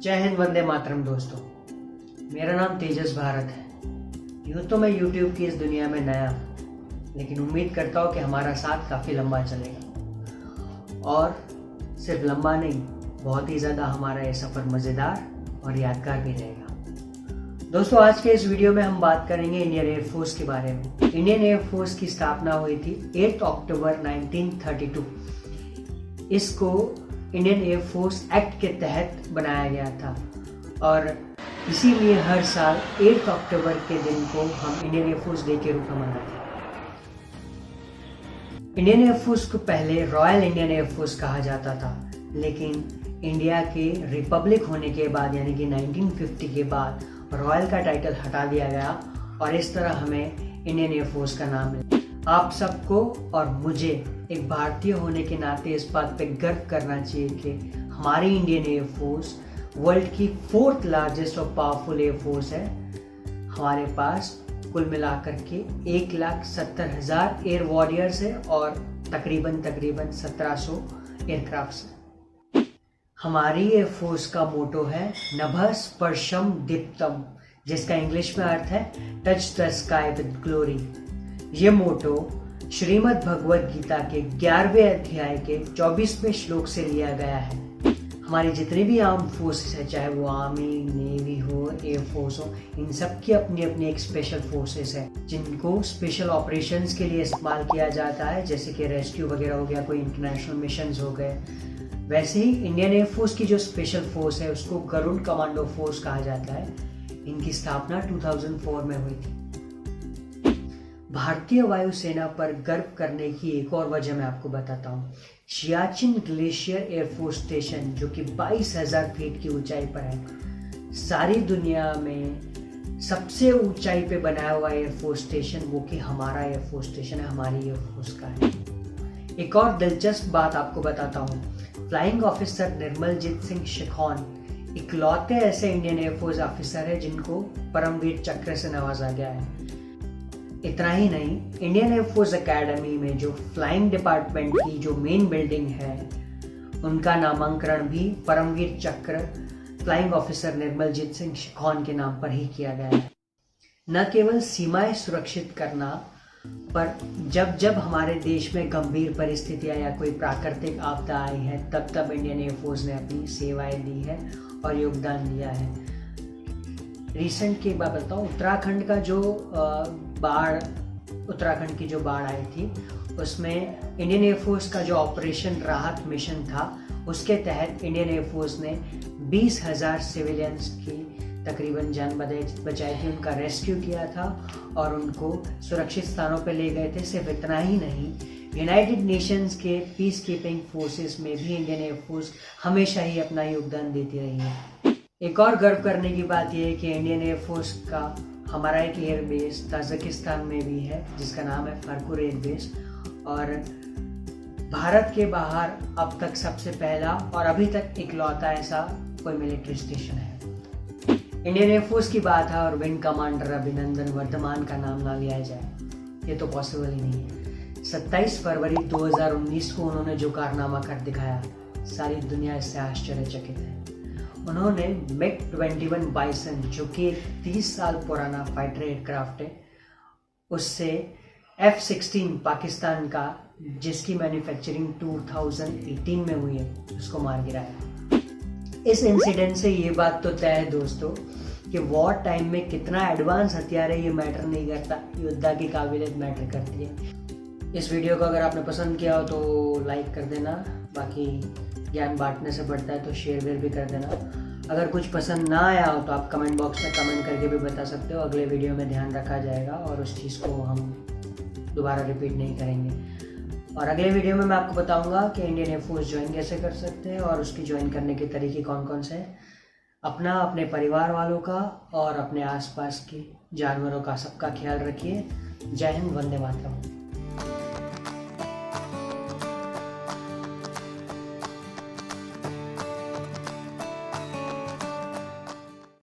जय हिंद, वंदे मातरम। दोस्तों, मेरा नाम तेजस भारत है। यूँ तो मैं YouTube की इस दुनिया में नया, लेकिन उम्मीद करता हूँ कि हमारा साथ काफ़ी लंबा चलेगा। और सिर्फ लंबा नहीं, बहुत ही ज़्यादा हमारा ये सफ़र मज़ेदार और यादगार भी रहेगा। दोस्तों, आज के इस वीडियो में हम बात करेंगे इंडियन एयरफोर्स के बारे में। इंडियन एयरफोर्स की स्थापना हुई थी 8 अक्टूबर 1932। इसको इंडियन एयरफोर्स एक्ट के तहत बनाया गया था और इसीलिए हर साल 8 अक्टूबर के दिन को हम इंडियन एयरफोर्स डे के रूप में मनाते हैं। इंडियन एयरफोर्स को पहले रॉयल इंडियन एयरफोर्स कहा जाता था, लेकिन इंडिया के रिपब्लिक होने के बाद यानी कि 1950 के बाद रॉयल का टाइटल हटा दिया गया और इस तरह हमें इंडियन एयरफोर्स का नाम मिला। आप सबको और मुझे एक भारतीय होने के नाते इस बात पे गर्व करना चाहिए कि हमारी इंडियन एयरफोर्स वर्ल्ड की 4th लार्जेस्ट और पावरफुल एयरफोर्स है। हमारे पास कुल मिलाकर के 1,70,000 एयर वॉरियर्स है और तकरीबन 1700 एयरक्राफ्ट्स है। हमारी एयरफोर्स का मोटो है नभः स्पर्शम दीप्तम, जिसका इंग्लिश में अर्थ है touch the sky with glory. ये मोटो श्रीमद् भगवद गीता के 11वें अध्याय के 24वें श्लोक से लिया गया है। हमारी जितनी भी आर्म फोर्सेस है, चाहे वो आर्मी, नेवी हो, एयरफोर्स हो, इन सब की अपनी अपनी एक स्पेशल फोर्सेस है जिनको स्पेशल ऑपरेशंस के लिए इस्तेमाल किया जाता है, जैसे कि रेस्क्यू वगैरह हो गया, कोई इंटरनेशनल मिशंस हो गए। वैसे ही इंडियन एयरफोर्स की जो स्पेशल फोर्स है उसको गरुड़ कमांडो फोर्स कहा जाता है। इनकी स्थापना 2004 में हुई थी। भारतीय वायुसेना पर गर्व करने की एक और वजह मैं आपको बताता हूँ। सियाचिन ग्लेशियर एयरफोर्स स्टेशन, जो कि 22,000 फीट की ऊंचाई पर है, सारी दुनिया में सबसे ऊंचाई पे बनाया हुआ एयरफोर्स स्टेशन वो कि हमारा एयरफोर्स स्टेशन है, हमारी एयरफोर्स का है। एक और दिलचस्प बात आपको बताता हूँ। फ्लाइंग ऑफिसर निर्मलजीत सिंह शिखौन इकलौते ऐसे इंडियन एयरफोर्स ऑफिसर है जिनको परमवीर चक्र से नवाजा गया है। इतना ही नहीं, इंडियन एयरफोर्स एकेडमी में जो फ्लाइंग डिपार्टमेंट की जो मेन बिल्डिंग है, उनका नामांकन भी परमवीर चक्र फ्लाइंग ऑफिसर निर्मलजीत सिंह शिखौन के नाम पर ही किया गया है। न केवल सीमाएं सुरक्षित करना, पर जब जब हमारे देश में गंभीर परिस्थितियां या कोई प्राकृतिक आपदा आई है, तब तब इंडियन एयरफोर्स ने अपनी सेवाएं दी है और योगदान दिया है। रिसेंट की बात बताऊँ, उत्तराखंड की जो बाढ़ आई थी, उसमें इंडियन एयरफोर्स का जो ऑपरेशन राहत मिशन था, उसके तहत इंडियन एयरफोर्स ने 20,000 सिविलियंस की तकरीबन जान बचाई थी, उनका रेस्क्यू किया था और उनको सुरक्षित स्थानों पर ले गए थे। सिर्फ इतना ही नहीं, यूनाइटेड नेशंस के पीस कीपिंग फोर्सेस में भी इंडियन एयरफोर्स हमेशा ही अपना योगदान देती रही है। एक और गर्व करने की बात यह है कि इंडियन एयरफोर्स का हमारा एक एयरबेस ताजिकिस्तान में भी है, जिसका नाम है फरकुर एयरबेस, और भारत के बाहर अब तक सबसे पहला और अभी तक इकलौता ऐसा कोई मिलिट्री स्टेशन है। इंडियन एयरफोर्स की बात है और विंग कमांडर अभिनंदन वर्धमान का नाम ना लिया जाए, ये तो पॉसिबल ही नहीं है। 27 फरवरी 2019 को उन्होंने जो कारनामा कर दिखाया, सारी दुनिया इससे आश्चर्यचकित है। उन्होंने MiG-21 बाइसन, जो कि 30 साल पुराना फाइटर एयरक्राफ्ट है, उससे F-16 पाकिस्तान का, जिसकी मैन्युफैक्चरिंग 2018 में हुई है, उसको मार गिराया। इस इंसिडेंट से ये बात तो तय है दोस्तों कि वॉर टाइम में कितना एडवांस हथियार है ये मैटर नहीं करता, योद्धा की काबिलियत मैटर करती है। इस वीडियो को अगर आपने पसंद किया हो तो लाइक कर देना, बाकी ज्ञान बांटने से बढ़ता है तो शेयर भी कर देना। अगर कुछ पसंद ना आया हो तो आप कमेंट बॉक्स में कमेंट करके भी बता सकते हो, अगले वीडियो में ध्यान रखा जाएगा और उस चीज़ को हम दोबारा रिपीट नहीं करेंगे। और अगले वीडियो में मैं आपको बताऊंगा कि इंडियन एयरफोर्स ज्वाइन कैसे कर सकते हैं और उसकी ज्वाइन करने के तरीके कौन कौन से हैं। अपना, अपने परिवार वालों का और अपने आसपास के जानवरों का सबका ख्याल रखिए। जय हिंद, वंदे मातरम।